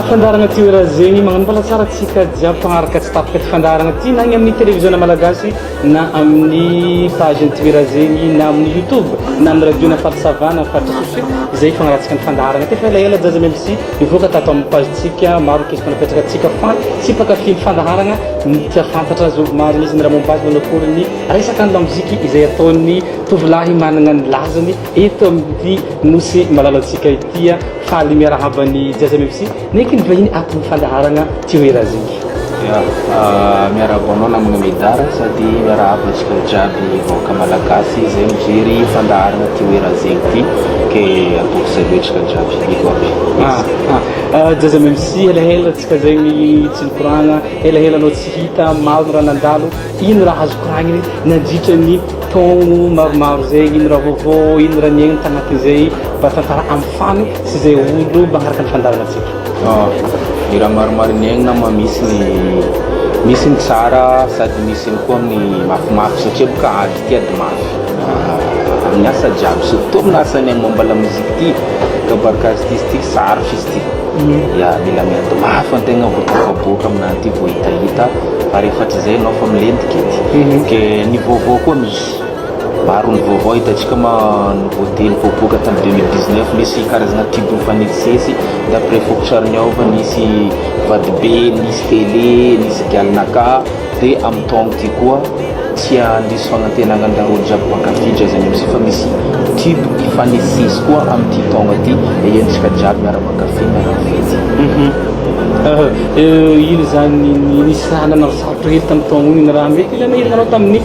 fandarana ty raha zegny magnano mbala tsara tsika jiaby fagnaraka tsy tapaka ty fandarana ty na amin'ny télévision malagasy na amin'ny page ty raha zegny na amin'ny YouTube na amin'ny radio na Faty Savana Faty Sosy zay fagnaratsika ny fandarana ty fa elaela jaza même si ivoaka tato amin'ny page tsika maro kesy manapetraka tsika fa tsy pakafy fandarana tia fantatra zovy maro izy ny raha mombazy manakory ny resaka ny lamoziky izay ataony tovolahy manana ny lazany eto amin'ny nosy malalatsika itya faly miarahabany jaza même si neky ny vahiny atin'ny fandaharana ty hoe raha zegny miarabanao namagna medara sady miarahaba antsika jiaby vahoaka malagasy zay mijery fandaharana ty hoe raha zegny ty ke atoko saluetsika jiaby ikoaby jaza même si helahela tsika zegny tsy nikoragna helahela anao tsy hita maro raha nandalo ino raha azo koragniny nandritra ny taogno maromaro zegny ino raha vaovao ino raha niaigny tagnatin'izay mba tantara amin'ny fany sy zay olo magnaraka ny fandarana atsika ny raha maromaro niaigna ma misy ny tsara sady misy ny koa amin'ny mafimafy satria boka ady ty ady mafy amin'ny asa jiaby surtout amin'ny asa niaigny momba la mozika ty kabarakazy ty izy ty sarotry izy ty ya mila miady mafy antegna voatokaboaka aminah ty vo hitahita fa rehefatry zay anao fa milentiky edy ke ny vaovao koa misy maro ny vaovao hitantsika voateny voaboaka tamin'ny 2019 misy karazagna tibo mifanetsesy d'après fokotraroniaova nisy vadibe nisy télé nisy gialnaka dia amin'ny taogno ty koa tsy andiso fagnantenagna andareo jiaby pankafidra zany amsy fa misy tibo ifanetsesy koa amin'ty taogno ty endritsika jiaby miara-pankafy miara-fety ino zany nisy sahanana sarotro hely tamin'ny taogno iny raha mety ilana helinanao tamin'ny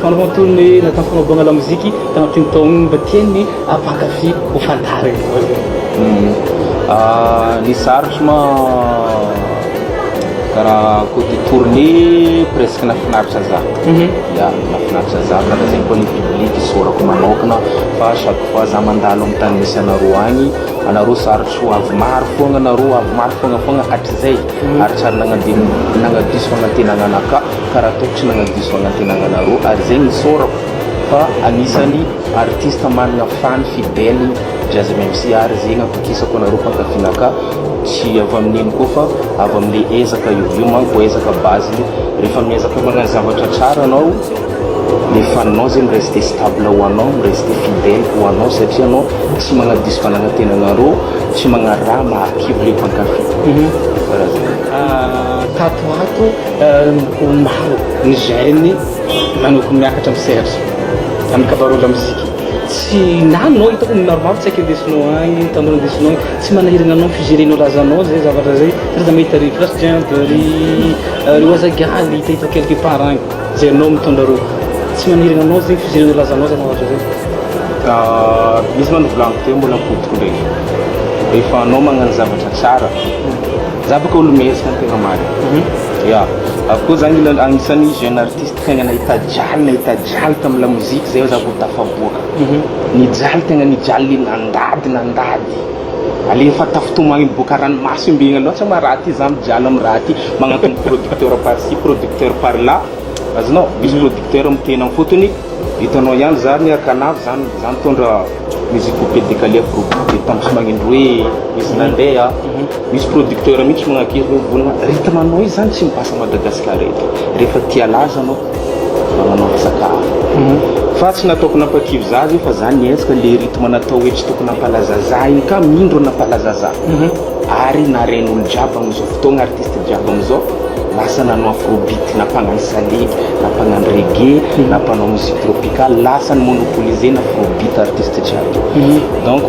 fanaovantony natao fanaovagna la moziky tagnatin'ny taogno iny mba tiany apankafy ho fantary ny sarotro ma karaha côté tournée presque nafinaritra za ya nafinaritra za karaha zegny koa ny public sorako manokana fa chaque fois za mandalo amin'ny tany misy anareo agny anareo sarotro avy maro fogna hatrizay ary tsary nagnadiso fagnantenagna anaka karaha ataoko tsy nagnadiso fagnantenagna anareo ary zegny sorako fa anisany artiste manana fan fidèle jaza même si ary zegny ampikisako anareo mpankafynaka tsy avy amin'iny koa fa avy amin'le ezaka io manko ezaka baziny rehefa miezaka magnano zavatra tsara anao le faninao zegny reste stable ho anao reste fidèle ho anao satria anao tsy magnadiso fanagnantenanareo tsy magnaraha mahakivo le mpankafy tatoato maro ny jeune manoko miakatra amin'ny serge amin'ny kabarole la musique tsy nanao hitako maromaro tsy aiky indesinao agny tanora indesinao agny tsy manahirana anao figérenao lazanao zay zavatra zay za mahita ry Christian ry Oazagaly hitahita quelque part agny zay anao mitondra reo tsy manahirana anao zegny figérenao lazanao zay zavatra zay misy manovolaniko teo mbola podiko ndraiky rehefa anao magnano zavatra tsara za baka olo mihezaka ny tegna marina ya avy koa zany agnisan'ny jeune artiste tegna nahita jaly tamin'ny la mozika zay za vo tafaboaka nijaly tegna nijaly nandady alefa tafitomagny miboaka ranomasy mbegna loatra maraty za mijaly amin'ny raha ty magnantony producteur par-ci producteur par là azonao misy producteur mitena amin'ny fotony hitanao ihany za miaraka anavy zany mitondra musique coupé décalé afrobeat tamin'ny magnindro hoe misy nandeha misy producteur mihitsy magnakiry hoe volana rythme anao izy zany tsy mipasa Madagasikara eto rehefa tia laza anao magnanao sakafo fa tsy nataoko nampakivo za zay fa za niezaka le rythme natao hoe tsy tokony nampalaza za iny ka mindro nampalaza za ary naren'olo jiaby amin'izao fotoagna artiste jiaby amin'izao lasa nanao afrobeat nampagnano salegy nampagnano reggae nampanao musique tropicale lasa ny monopoliser na afrobeat artiste jiaby donc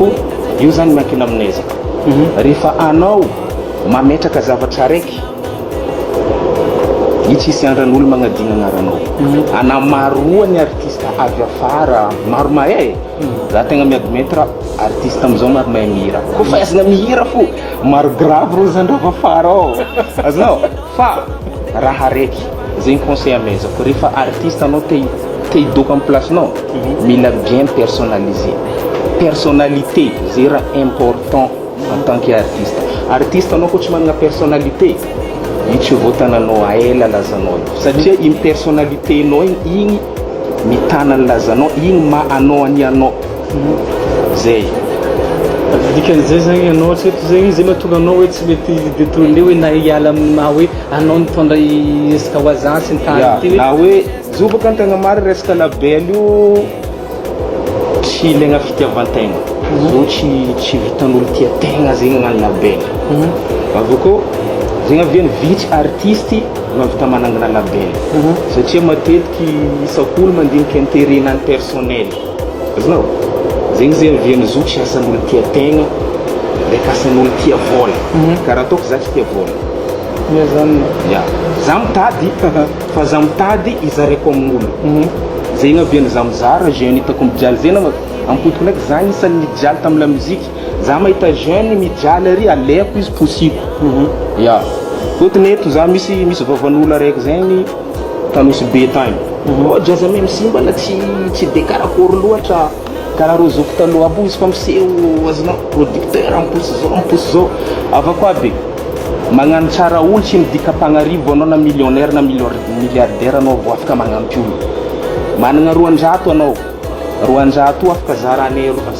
io zany mankina aminezaka rehefa anao mametraka zavatra raiky io tsisy andran'olo magnadigna agnaranao anamaroa ny artiste avy afara maro mahay za tegna miadmetra artiste amizao maro mahay mihira ko fa azana mihira fo maro grave ro zany raha afara ao azonao fa raha raiky zegny conseil amezako rehefa artiste anao te hidoko amin'ny placenao mila bien personnalité zay raha important en tant qu'artiste anao koa tsy manana personnalité io tsy voatananao aela lazanao satria iny personnalité anao igny mitana ny lazanao igny ma anao any anao zay dikan'izay zany ianao hatreto zegny zay mahatonga anao hoe tsy mety détourné hoe na hiala na hoe anao nitondra resaka hoazansy ny tany ty na hoe zobaka ny tegna mary resaka label io tsy ilaigna fitiavan-tegna zo tsy vitan'olo tia tegna zegny agnano label avy koa zegny aviany vitsy artisty mahavita manangana label satria matetiky isak'olo mandinika intérêt-nany personnel azonao zegny zay aviany zo tsy asan'olo tia tegna ndraiky asan'olo tia vola karaha ataoko za tsy tia vola zany ya za mitady fa za mitady izaraiko amin'olo zegny aviany za mizara jeune hitako mijaly zay na ampodiko ndraiky za isan'ny mijaly tamin'ny la musique za mahita jeune mijaly ary aleako izy posiko ya fotony eto za misy vavan'olo araiky zegny tanosy be tagny jaza même si mbala tsy de karakory loatra karaha rô zoko taloha aby izy fa miseho azonao producteur amposy zao avako aby magnano tsara olo tsy midika mpagnarivo anao na millionnaire na milliardaire anao vao afaka magnampy olo managna 200 anao 200 afaka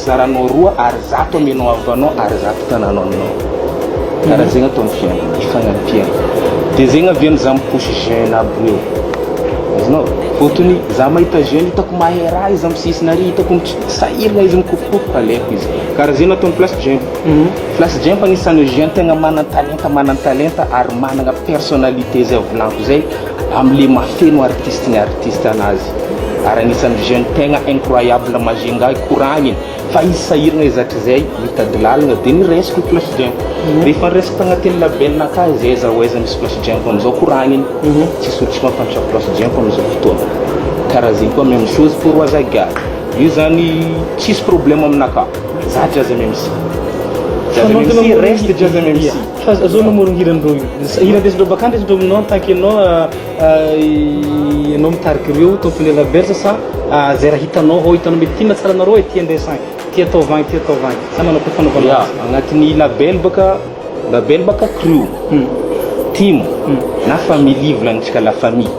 zaranao roa ary 100 amenao avanao ary 100 tananao aminao karaha zegny atao ny fiainana ifagnampiana dia zegny aviany za miposy jeune aby reo azonao fotony za mahita jeune hitako mahay raha izy amin'ny sisiny ary hitako sahirana izy mikopokopoko aleko izy karaha zegny ataony place jemp place jemp agnisan'ny jeune tegna manan talenta ary managna personnalité zay volanko zay am'le mafeno artiste anazy ary agnisan'ny jeune tegna incroyable magenga couragny fa izy sahirana izy hatrizay mitady lalagna dia niresiko place jemp rehefa niresiko tagnatin'ny labelnaka zay za hoaiza misy place jemp am'izao couragny tsy sotry mampantatra place jemp am'izao fotoana karaha zegny koa même chose pour Wazagary io zany tsisy problème aminaka za jaza même si reste jaza même si fa zao namorogny hirandreo io hirandesindreo baka ndesindreo aminao tant que ianao mitariky reo tompony label sa zay raha hitanao ho hitanao mety tina tsara anareo ty andesan ty atao vagny sa manao koa fanaovana agnatin'ny label baka crew team na famille volagnintsika la famille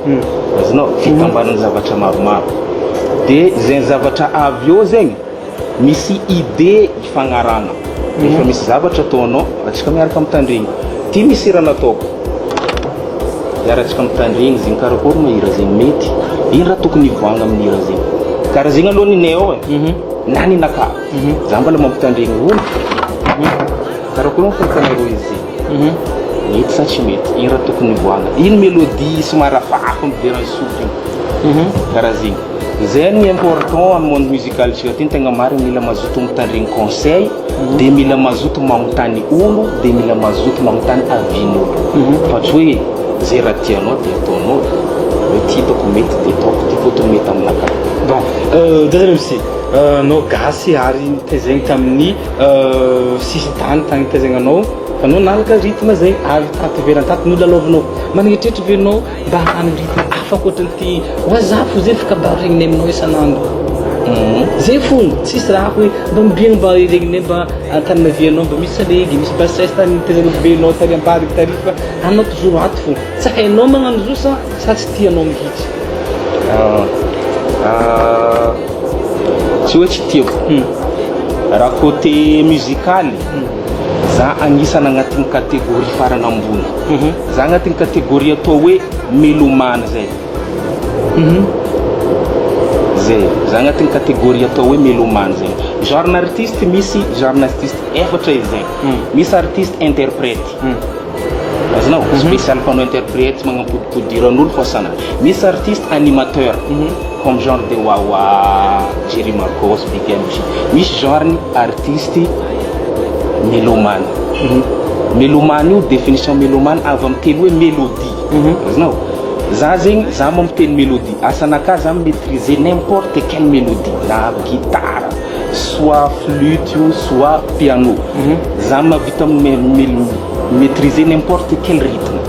azonao fitambanany zavatra maromaro dia zay zavatra avy eo zegny misy idée ifagnarana efa misy zavatra ataonao atsika miaraka mitandregny ty misy raha nataoko iaratsika mitandregny zegny karakory mahira zegny mety iny raha tokony ivoagna amin'ny hira zegny karaha zegny aloha ninay ao na ninaka za mbala mampitandregny olo karakory mifakanareo izy zegny mety sa tsy mety iny raha tokony ivoagna iny mélodie somary afako mideran'ny sofiny karaha zegny zay ny important amin'ny monde musical tsika ty tegna marigny mila mazoto mitandregny conseil dia mila mazoto mamontany olo dia mila mazoto mamontany avin'olo fa tsy hoe zay raha tianao dia ataonao hoe ty hitako mety dia ataoko ty fotony mety aminaka bon jaza memsi anao gasy ary nitezegny tamin'ny sisy tany nitezegny anao fa anao nalaka rythme zegny avy taty verany taty nolalaovanao managnitrehitra venao mba hanany rythme afaka ohatran'ity wazafo zay fikabaro regny aminao isan'andro zay fony tsisy raha hoe mba mibiagna mba regny mba tanana vianao mba misy salegy misy bassesse tany nitezegny benao tary ambadiky tary fa anao toujours ato fony tsy hainao magnano zo sa tsy tianao mihitsy tsy hoe tsy tiako raha côté musicaly za agnisana agnatin'ny catégorie farany ambony za agnatin'ny catégorie atao hoe mélomane zay za agnatin'ny catégorie atao hoe mélomane zay genre artiste misy genre artiste efatra izy zay misy artiste interprète azonao spécial panao interprète magnampodipodiran'olo fosana misy artiste animateur comme genre de Wawa Jerry Marcos Big MC misy genre ni artiste mélomane mélomane io définition mélomane avy amin'ny teny hoe mélodie azonao za zegny za mamiteny mélodie asanaka za maîtriser n'importe quelle mélodie na guitare soit flûte ou soit piano za mavita maîtriser n'importe quel rythme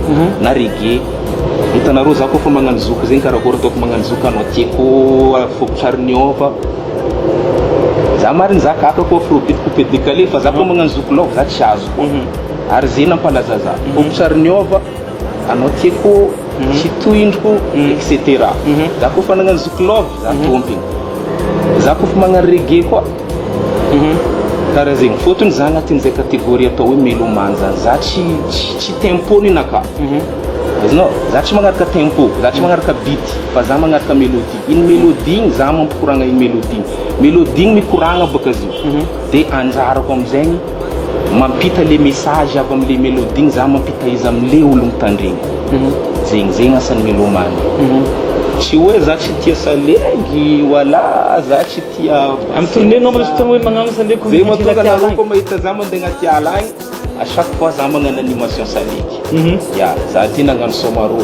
na reggae hitanareo za koa fa magnano zoko zegny karakory ataoko magnano zoko anao tiako fokotsarin'iova za mariny za kaka koa afrobeat coupé décalé fa za koa magnano zoko love za tsy azo ary zay nampalaza za fokotsarin'iova anao tiako tsitoindroko etc za koa fa nagnano zoko love za tompiny za koa fa magnano reggae koa karaha zegny fotony za agnatin'izay kategoria atao hoe melomane zany za tsy tempo ninaka azonao za tsy magnaraka tempo za tsy magnaraka beat fa za magnaraka mélodie iny mélodie igny za mampikoragna iny mélodie igny mikoragna baka izy de anjarako am'zegny mampita le message avy am'le mélodie igny za mampita izy am'le olo mitandregny zegny asan'ny melomane tsy hoe za tsy tia salegy wala za tsy tia am tournée anao manao hoe magnano salegy zay mahatonga anareo koa mahita za mandeha agnaty ala agny à chaque fois za magnano animation salegy ya za tia nagnano somaro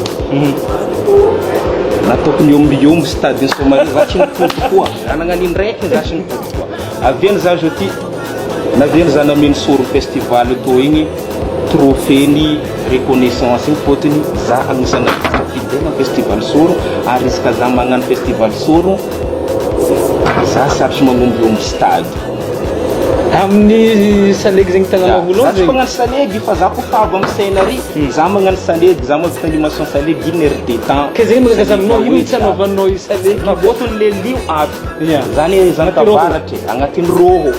nataoko miombiomby stade somaro za tsy nipody koa za nagnano indraiky za tsy nipody koa aviany za zo ty naviany za nameno soro festival to igny trophée-ny reconnaissance fotony za agnisan'ny fidèle festival soro ary isaka za magnano festival soro za sarotry magnombiomby stade amin'ny salegy zegny tagnanao voalohany za tsy magnano salegy fa za kofa avy amin'ny scènerie za magnano salegy za mahavita animation salegy une heure de temps ke zegny magagaza aminao ino tsy anaovanao i salegy fotony le lio ato zany kavaratra agnatin'ny roho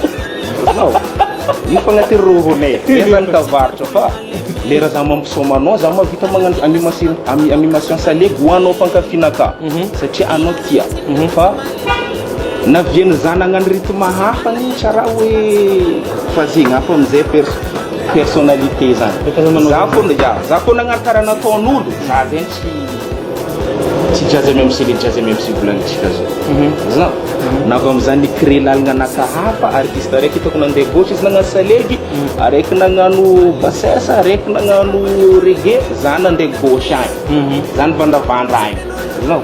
io fa agnatin'ny rohonay zany kavaratra fa lera za mampisoma anao za mahavita magnano animation salegy ho anao fankafinaka satria anao tia fa naviany za nagnano rythme hafa ny tsara hoe fa zegny hafa am'izay personnalité zany za koa nagnano karaha nataon'olo za zegny tsy jaza memsy le jaza memsy volanitsika zao zao navy am'zany créer lalagna naka hafa artiste araiky hitako nandeha gauche izy nagnano salegy araiky nagnano bassesse araiky nagnano reggae za nandeha gauche agny zany vandavandra agny zao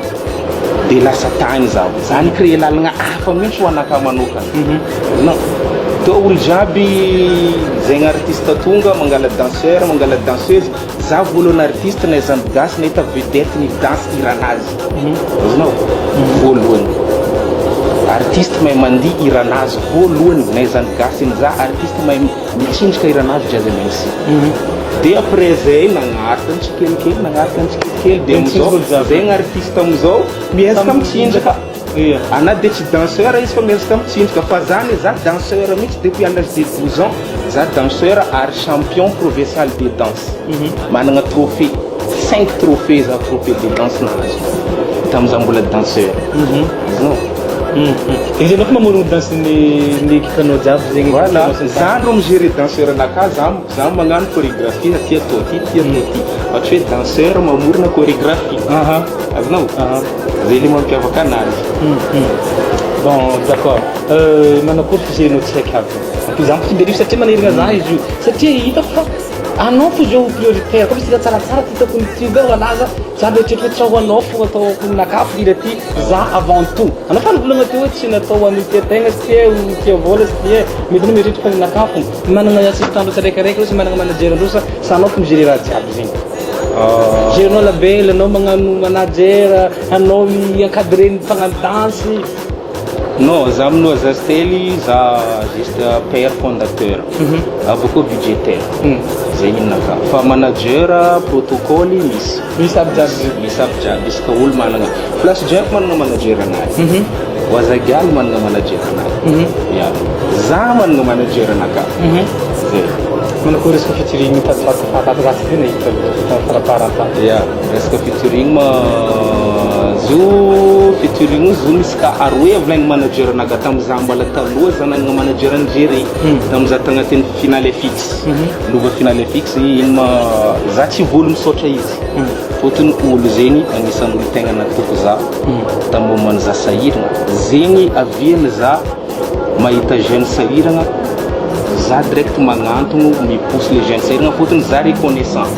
de lasa tagny zaho zany créer lalagna hafa mihitsy ho anaka manokana non to olo jiaby zegny artiste tonga mangala danseur mangala danseuse za voalohany artiste naizany gasy nahita vedette ny danse iranazy azonao voalohany artiste mahay mandihy iranazy voalohany naizany gasy za artiste mahay mitsinjaka iranazy jazz MC de après zay nagnaraka ny tsikelikely de amizao zegny artiste amizao miezaka mitsinjaka ana de tsy danseur izy fa miezaka mitsinjaka fa zany za danseur mihitsy depuis à l'âge de 12 ans za danseur ary champion provincial de danse managna trophée 5 trophées za trophée de danse nahazo tamza mbola danseur non izy anao fa mamorogno dansen'ny ekipanao jiaby zegny voilà za ro migérer danseur anaka za magnano chorégraphie tia to ty ohatra hoe danseur mamorona chorégraphie azonao zay le mampiavaka anazy bon d'accord manakory fizerinao tsy haiko aby exemple finderivo satria manahiragna za izy io satria hita fa anao fo zao prioritaire comme sika tsaratsara ty hitako ny tube walaza za mieritreritra tsy ho anao fogna atao nakafo ira ty za avant tout anao fa nivolagna teo hoe tsy natao an'ity tegna sy tia vola sy tia mety anao mieritreritra fa nakafo managna assistant tsiraikiraiky losa managna manager androsa sa anao fa migerer raha jiaby zegny gérenao label anao magnano manager anao encadrer ny mpagnano dansy non za aminao zastely za juste père fondateur avoko budgétaire zegny naka fa manager protocole misy aby jiaby isaka olo managna place jiaby managna manager anazy wazagialy managna manager anazy ya za managna manager anaka zay manakory resaka featuring tatatatasy ty nahita faraparata ya resaka featuring zo featuring zo misy ka aroe avy manager anaka tamza mbala taloha za nagnana manager Algérie tamza tagnatin'ny finale fixe lova finale fixe iny za tsy voly misaotra izy fotony olo zegny agnisan'ny olo tegna natoko za tamoman za sahiragna zegny aviany za mahita jeune sahiragna za direct magnantogno mipousse les jeunes sahiragna fotony za reconnaissant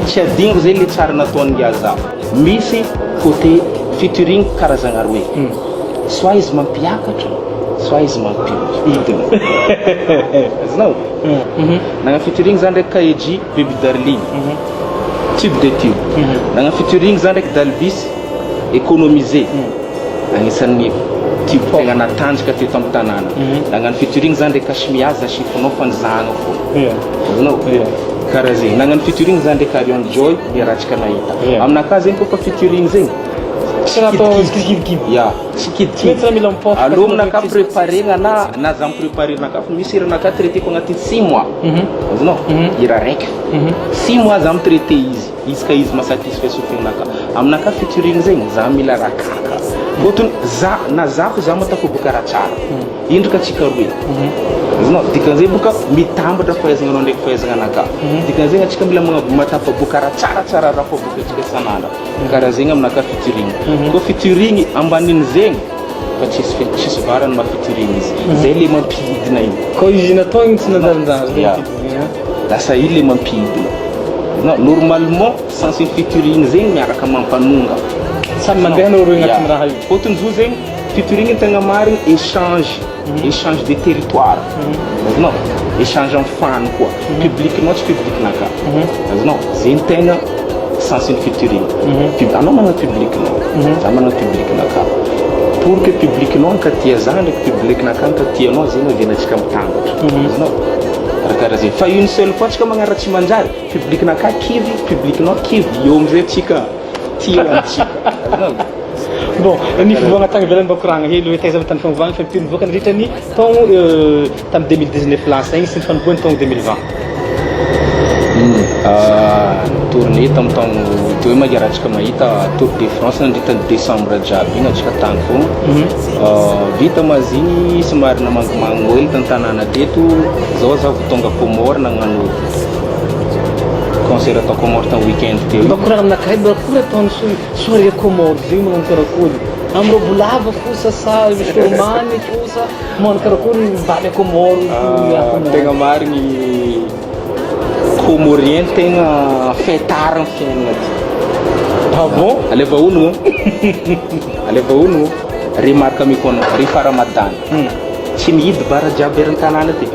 tsy adigno zay le tsara nataony za misy côté featuring karazagna aroe soit izy mampiakatra soit izy mampiodina azinao nagna featuring za ndraiky Kaeji Baby Darling tube de tube nagna featuring za ndraiky Dalbis économiser agnisan'ny tube tegna natanjaka teto amin'ny tanàna nagnano featuring za ndraiky Kashmiaza chifonao fanizahagna fo azinao karaha zegny nagnano featuring za ndraiky Arion Joy le ratsika nahita aminakahy zegny kofa featuring zegny ya sikidikidy allo aminaka préparena na za mipreparenaka fa misy iranaka traité ko agnaty 6 mois azonao ira raiky 6 mois za mitraité izy ka izy masatisfait sofinaka aminaka featuring zegny za mila raha kaka fotony za na zafo za matako boka raha tsara indrika atsika roe azonao dikan'izay boka mitambatra fahaizananao ndraiky fahaizananaka dikan'izay atsika mila matapa boka raha tsaratsara raha fa boka atsika sanandra karaha zegny aminaka featuring ko featuring ambanin zegny fa tsisy varany mafeaturing izy zay le mampidina igny ko izy natao igny tsy nadanindany lasa i le mampidina non normalement sans featuring zegny miaraka mampanonga samy mandeha anao roy agnatin'ny raha io fotony zo zegny featuring tegna marigny échange de territoire azonao échange amin'ny fany koa publicinao tsy publicinaka azonao zegny tegna sans featuring anao manana publicinao za manana publicinaka pour que publicinao ankatia za ndraiky publicinaka ankatianao zegny avianatsika mitambatra azonao karaha zegny fa une seule fois tsika magnaratsy manjary publicinaka kivy publicinao kivy eo amizay tsika tiantsika azonao bon ny fivoagna tagny ivelany mba koragna hely hoe taiza mitany fanovagna fa mipino voaka nandritra ny taogno tamin'ny 2019 lasa igny sy ny fanomboany taogno 2020 tournée tamin'ny taogno de hoe magaratsika mahita Tour de France nandritany décembre jiaby igny atsika tany foagna vita mazigny somary namangimangina hely tany tanàna teto zao za vo tonga Comore nagnano concert atao Comore tan weekend teo mba koragna aminakahy mba kory ataony soirée Comore zegny magnano karakory amin'ny robolava fosa sa showman fosa magnano karakory mivaly a Comore tegna marigny Comorien tegna fêtard amin'ny fiainana ty ah bon aleva ono remarque mikono rehefa Ramadan tsy mihidy bara jiaby eran'ny tanàna ty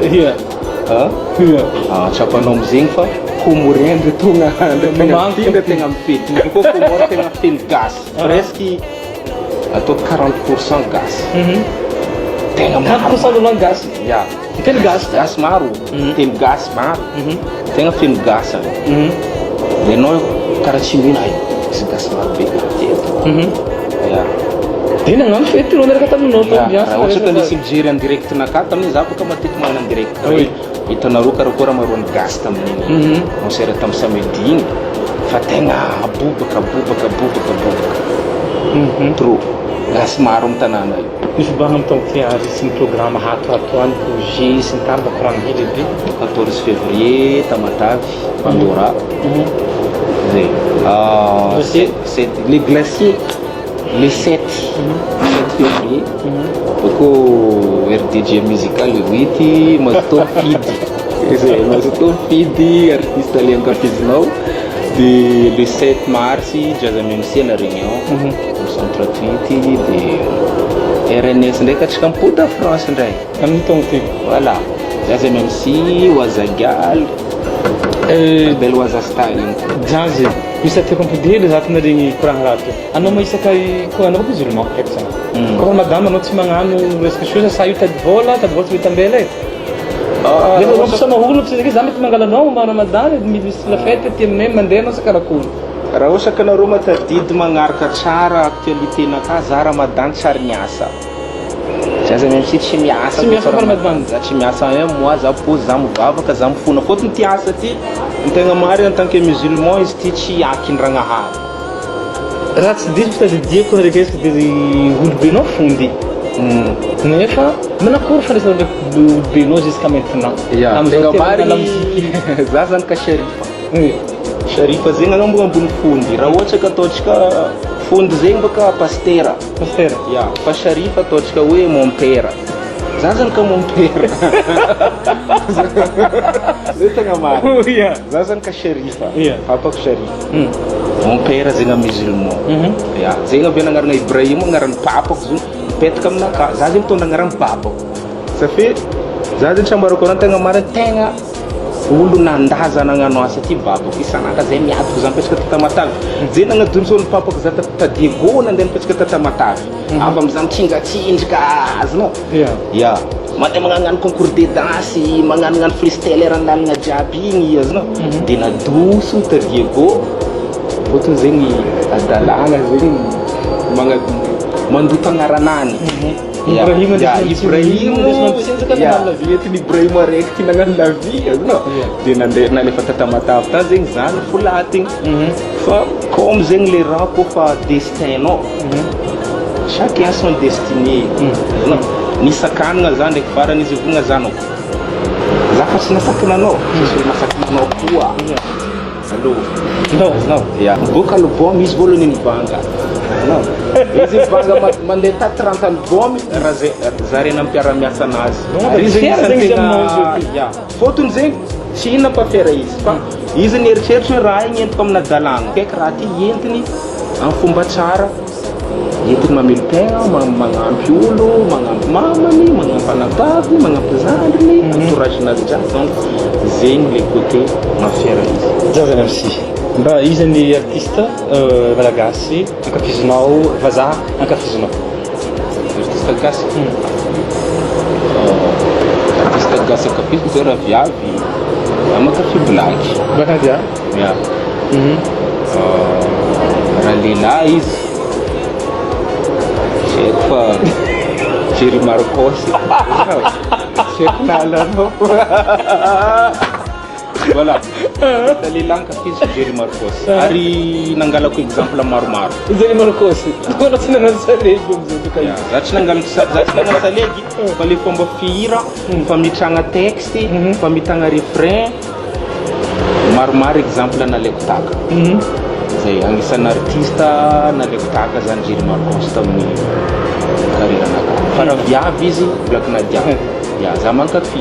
tsapanao amizegny fa Comorien de tonga tegna mifety ko Comore tegna feno gasy presque atao 40% gasy tegna 40% lolang gasy telo gasy maro telo gasy maro tegna feno gasy de anao karaha tsy mihina sy gasy maro be karaha teto de nagnano fety rô naraka taminao raha ohatra ka nisy mijery en direct naka tamin'ny za baka matetiky magnano en direct hitanareo karakôry maroany gasy tamin'igny concert tamin'ny samedi igny fa tegna abobaka trop gasy maro amin'ny tanàna io misy bagna amin'ny taogno tiary sy ny programme hatohato any projet sy ny tany mba koragna hely be 14 février Tamatavy Pandora zay c'est les glaciers le 7 février bako RDJ musical le 8 mazoto fidy artiste ali ankafizinao de le 7 mars Jazz MC la réunion centre tweet de RNS ndraiky atsika mipody a France ndray amin'ny taogno ty voilà Jazz MC Wazagal belle Waza style jazz misy aty kompodely za tena regny koragna raha ty anao maisaka ko anao musulman haiko zany kofa madame anao tsy magnano resque chose sa io tady vola tsy mety ambela e lefa maholo tsy za mety mangala anao ma Ramadan misy la fête ty aminay mandeha anao sa karakory raha ohatra ka anareo matadidy magnaraka tsara actualité naka za Ramadan tsary miasa zaza même si tsy miasa Ramadan za tsy miasa un mois za pose za mivavaka za mifona fotony ty asa ty ny tegna marigny en tant que musulman izy ty tsy akin-dragnahary raha tsy diso fitadidiako rekeziko de olobenao fondy nefa manakory fandraisana olobenao jusqu'à maintenant tegna marigny za zany ka Sharifa zegny anao mbona ambony fondy raha ohatra ka ataotsika fondy zegny baka pastera fa Sharifa ataotsika hoe mon père za zany ka mon père zay tegna marigny za zany ka Sharifa papako Sharifa mon père zegny musulman zegny avy anagnarana Ibrahim agnarany papako zany mipetaka aminaka za zegny mitondra agnarany papako safe za zegny tsambarako anao tegna marigny tegna olo nandaza nagnano asa ty babako isan'andro zay miadiko za mipetraka Tamatavy zay nagnadonsony papako za tadiego nandeha mipetraka Tamatavy avy am'za mitsingatsindraka azonao mandeha magnano concours de danse magnano freestyle raha lalagna jiaby igny azonao de nadoso tadiego fotony zegny adalagna zegny mandotangaranany. Ibrahim Ibrahim Ibrahim araiky nagnano navia de nalefa tatamatavy tany zegny zany folatigny fa comme zegny le raha kofa destinao chacun son destiné nisakanagna zany ndraiky farany izy vogna zany za fa tsy nasakinanao tsy nasakinanao koa boka album izy voalohany nibanga izy banga mandeha ta 30 album zarena ampiara-miasa anazy fotony zegny tsy inona mpafera izy fa izy nieritreritry raha igny entiko amina dalàna kaiky raha ty entiny amin'ny fomba tsara entiny mamelo tegna magnampy olo magnampy mamany magnampy anabavy magnampy zandriny entourage nazy jiaby donc zegny le côté mafiera izy. Zaza merci. Mba iza ny artiste malagasy ankafizinao vazaha ankafizinao? Artiste gasy artiste gasy ankafiziko zao raha viavy amakafy blaky Bakadia? raha lehilahy izy haiko fa Jerry Marcos haiko nahalanao voilà lehilahy ankafiziko Jerry Marcos ary nangalako exemple maromaro. Jerry Marcos wala tsy nagnano salegy amizao toka za tsy nagnano salegy fa le fomba fihira famitragna texte famitagna refrain maromaro exemple nalaiko taka zay agnisan'ny artiste nalaiko taka zany Jerry Marcos tamin'ny carrière-naka fa raha viavy izy Black Nadia za mankafy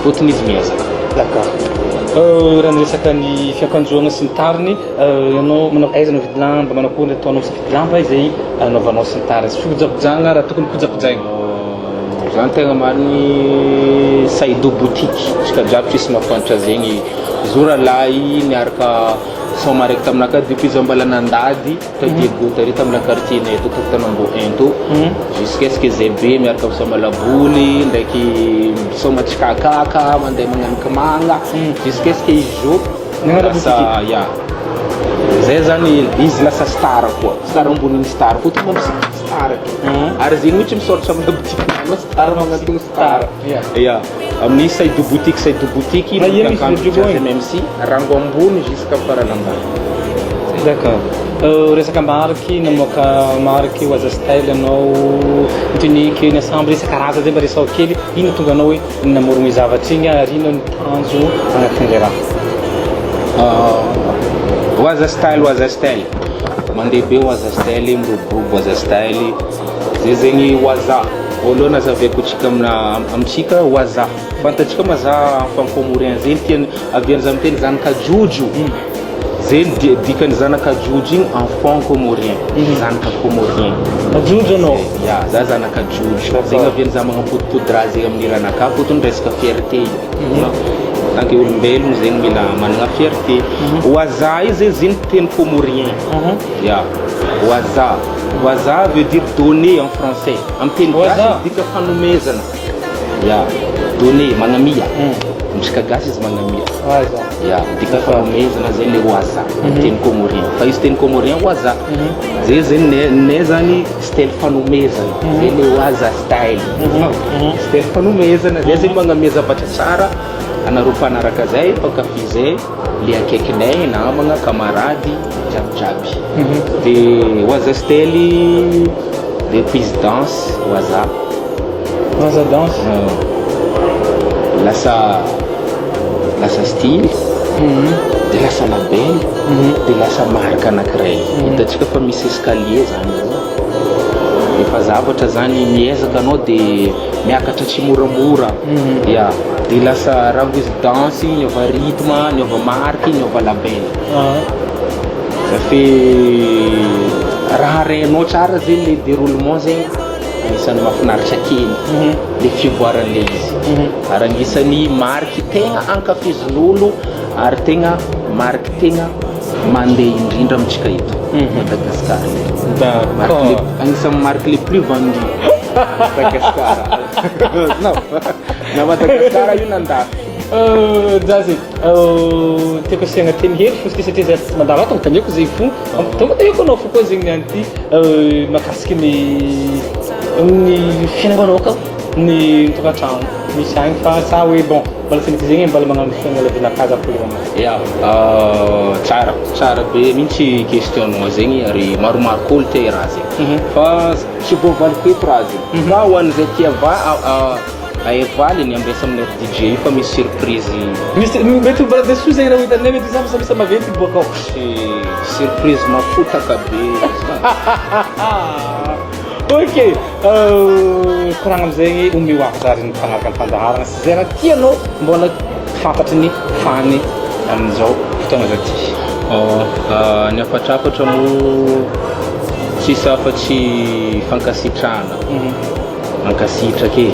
fotony izy miezaka. D'accord. Raha niresaka ny fiakanjoana sy ny tariny ianao manao aiza mividy lamba manao akory ataonao safidy lamba izay anaovanao sy ny tariny sy fikojakojagna raha tokony kojakojaigna zany tegna mariny Saido boutique tsika jiaby tsisy mahafantatra zegny zora lahy niaraka soma araiky taminaka depuis izy mbola nandady tadiego tary tamina quartier nay to tatanambo 1 to jusqu'à ce que zebe miaraka misoma laboly ndraiky misoma tsikakaka mandeha magnanika manga jusqu'à ce que izy jo lasa zay zany izy lasa star koa star amboniny star fotony mampisika star ary zegny mihitsy misoratra amina boutique nano star magnatony star amin'ny Saido boutique MC rango ambony jusqu'à farany ambany. D'accord. Resaka mariky namoaka mariky Waza Style anao tunique ny ensemble isa karaza zay mba resao kely ino tonga anao hoe namorogny zavatra igny ary ino ny tanjo agnatin'le raha? Waza Style mandeha be Waza Style miroborobo Waza Style zay zegny Waza voalohany azaveko tsika amitsika Waza fantatsika maza fankomorien zay tiany aviany zany teny zanakajojo zay dikany zanakajojo igny enfant comorien zanaka comorien jojo anao za zanakajojo zegny aviany za magnampodipodiraha zegny amin'ny ranaka fotony resaka fierté tant que olombelogno zegny mila managna fierté. Waza izy zegny teny comorien Waza veut dire donner en français. En teny gasy dika fanomezana. Donner magnamia. Mitsika gasy izy magnamia. Dika fanomezana zay le Waza. Teny comorien. Fa izy teny comorien Waza. Zay zegny ne zany style fanomezana. Zay le Waza Style. Style fanomezana zay zegny magnamia zavatra tsara anareo mpanaraka zay mpankafy zay le akaikinay namagna camarady jiabijiaby de Waza Style de prise danse Waza danse lasa style de lasa label de lasa marika anankiray hitatsika fa misy escalier zany efa zavatra zany miezaka anao de miakatra tsy moramora de lasa raha izy danse niova rythme niova marky niova label ça fait raha renao tsara zegny le déroulement zegny anisan'ny mahafinaritra kely le fivoaran'le izy ary anisan'ny marky tegna ankafizin'olo ary tegna marky tegna mandeha indrindra amitsika eto Madagasikara anisan'ny marque les plus vendus Madagasikara na Madagasikara io nandafy Zazy tiako asiagna teny hely fosy satria zay mandara tonga taniako zay fo tonga taniako anao fo koa zegny niany ty mahakasiky ny fianarana ka ny tokantrano misy agny fa sa hoe bon mbola tsy mety zegny mbola magnano fianalavinakaza polirana ya tsara be mihitsy questionnement zegny ary maromaro koa te raha zegny fa tsy voavaliko eto raha zegny fa ho an'izay tia aevaliny amresa amin'ny DJ fa misy surprise mety mbola desu zegny raha hoitanay mety samisa maventy boakao surprise mafotaka be ok koragna amizegny omeo ako zary ny fagnaraka ny fandaharana sy zay raha tianao mbola fantatry ny fany amin'izao fotoana zao ty ny afatrafatra mo tsisy afatsy fankasitrahana mankasitra ke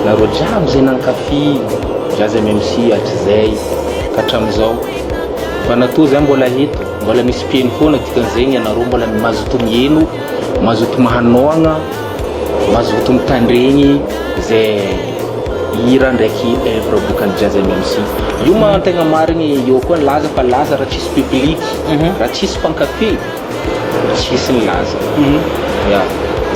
nareo jiaby zay nankafy zaza MC hatrizay ka hatramizao fa natoa zay mbola eto mbola misy pieny foana dikan'zegny anareo mbola mazoto mieno mazoto mahanoagna mazoto mitandregny zay hira ndraiky evre bokany Jazz MC io ma tegna marigny eo koa laza fa laza raha tsisy public raha tsisy mpankafy tsisy ny laza ya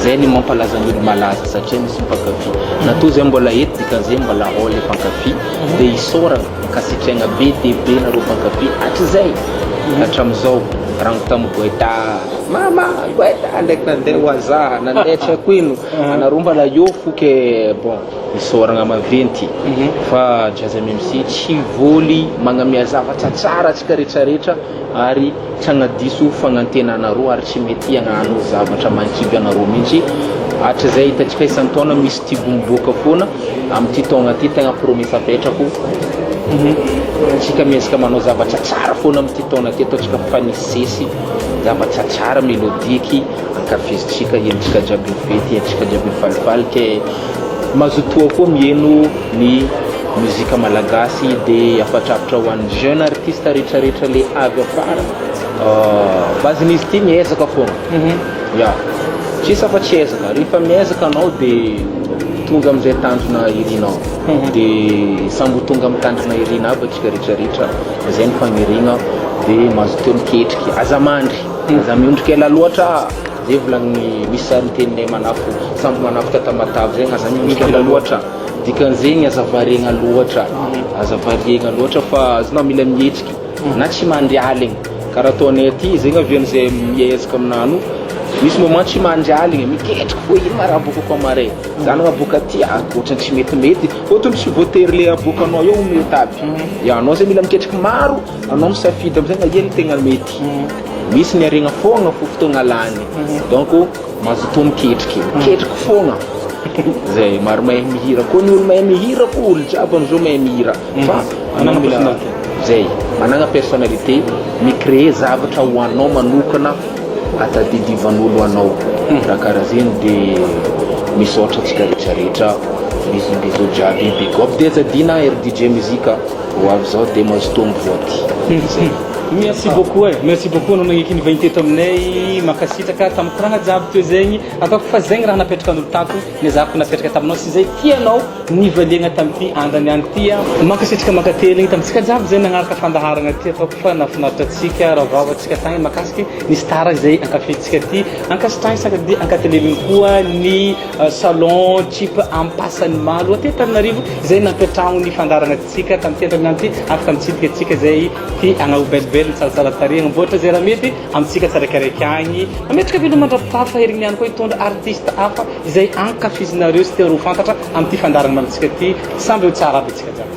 zay ny mampalaza ny olo malaza satria misy mpankafy natoa zay mbola eto dikan'zay mbola ao le mpankafy dia isôragna kasitraigna be dia be nareo mpankafy hatrizay hatramizao rango tamin'ny Goeta mama Goeta ndraiky nandeha ho azaha nandeha tsy haiko ino anareo mbala eo foke bon isôragna maventy fa Jazz MC tsy voly magnamia zavatra tsara atsika rehetrarehetra ary tsy hagnadiso fagnantenanareo ary tsy mety hagnano zavatra mankiby anareo mihitsy hatrizay hitantsika isan-taona misy ty bomboka foana amin'ity taogna ty tegna promesa apetrako tsika miezaka manao zavatra tsara foana amin'ity taona ty ataontsika fanisesy zavatra tsara melodiky ankafizitsika enitsika jiaby fety enitsika jiaby falifaly ke mazotoa koa mieno ny muzika malagasy dia afatrafatra ho an'ny jeune artiste rehetrarehetra le avy afara bazin'izy ty miezaka foana ya tsisy afa tsy ezaka rehefa miezaka anao dia tonga amizay tandrona irinao dia sambo tonga amin'ny tandrona irina aby atsika rehetrarehetra zay ny fagnirina dia mazoto miketriky aza mandry aza miondrika ela loatra zay volagny misy sary nyteninay manafo sambo manafo tatamatavy zegny aza miondrika ela loatra dikan'zegny aza variegna loatra fa azonao mila mihetriky na tsy mandry aligny karaha ataonay aty zegny avian'izay miezaka aminano misy moment tsy mandry aligny miketriky fo ino ma raha abokako amaray zany ababoka aty ohatrany tsy metimety ohatrany tsy voatery le abokanao eo mety aby ya anao zay mila miketriky maro anao misafidy amizay na eny tegna mety misy ny aregna foagna fo fotoagna lany donc mazoto miketriky foagna zay maro mahay mihira koa ny olo mahay mihira koa olo jiaby amizao mahay mihira fa anao mila zay managna personnalité micréer zavatra ho anao manokana atadidivan'olo anao raha karaha zegny dia misaotra atsika rehetrarehetra misy ndezao jiaby big up dia zadina ery DJ muzika ho avy zao dia mazoto mivoaty merci beaucoup anao nagniky nivahiny teto aminay makasitraka tamin'ny koragna jiaby teo zegny ataoko fa zegny raha napetraka an'olo tato niazahako napetraka taminao sy zay tianao nivaliagna tamin'ity andany any tya makasitraka makateligny tamintsika jiaby zay nagnaraka fandaharagna ty ataoko fa nafinaritra atsika raha vavatsika tagny makasiky ny star zay ankafitsika ty ankasitragny saka dia ankateleliny koa ny salon type ampasany malo aty Antananarivo zay napetrahagno ny fandaharagna tsika tamin'ty antaminany ty afaka mitsidika atsika zay ty agnao bel tsaratsara tarehigny mboatra zay raha mety amintsika tsarakaraiky agny ametraka velo mandrapitafa herigny ihany koa hitondra artiste hafa izay ankafizinareo sy te ro fantatra amin'ity fandarana mamitsika ty samby ho tsara aby atsika jiaby.